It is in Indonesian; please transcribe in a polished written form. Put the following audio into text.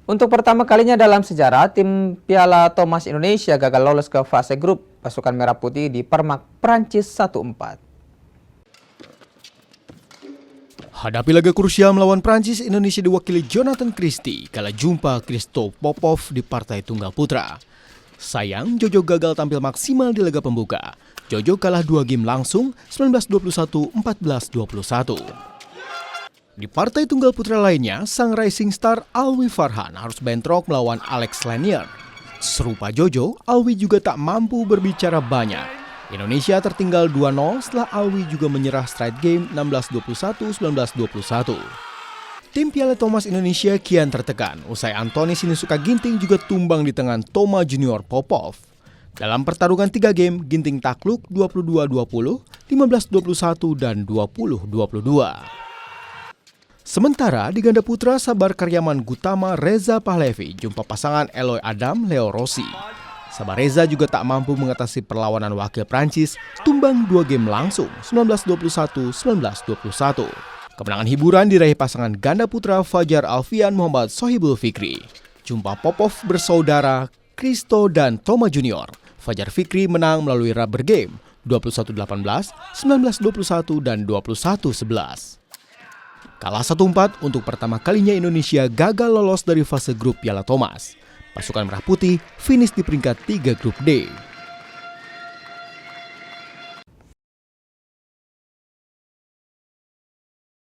Untuk pertama kalinya dalam sejarah, tim Piala Thomas Indonesia gagal lolos ke fase grup. Pasukan Merah Putih dipermak Prancis 1-4. Hadapi laga krusial melawan Prancis, Indonesia diwakili Jonathan Christie kala jumpa Christophe Popov di partai tunggal putra. Sayang, Jojo gagal tampil maksimal di laga pembuka. Jojo kalah 2 game langsung, 19-21, 14-21. Di partai tunggal putra lainnya, sang rising star Alwi Farhan harus bentrok melawan Alex Lanier. Serupa Jojo, Alwi juga tak mampu berbicara banyak. Indonesia tertinggal 2-0 setelah Alwi juga menyerah straight game 16-21, 19-21. Tim Piala Thomas Indonesia kian tertekan usai Anthony Sinisuka Ginting juga tumbang di tangan Toma Junior Popov. Dalam pertarungan 3 game, Ginting takluk 22-20, 15-21, dan 20-22. Sementara di ganda putra, Sabar Karyaman Gutama Reza Pahlevi jumpa pasangan Eloy Adam Leo Rossi. Sabar Reza juga tak mampu mengatasi perlawanan wakil Prancis, tumbang 2 game langsung 19-21, 19-21. Kemenangan hiburan diraih pasangan ganda putra Fajar Alfian Muhammad Sohibul Fikri. Jumpa Popov bersaudara Kristo dan Toma Junior. Fajar Fikri menang melalui rubber game 21-18, 19-21, dan 21-11. Kalah 1-4 untuk pertama kalinya Indonesia gagal lolos dari fase grup Piala Thomas. Pasukan Merah Putih finish di peringkat 3 grup D.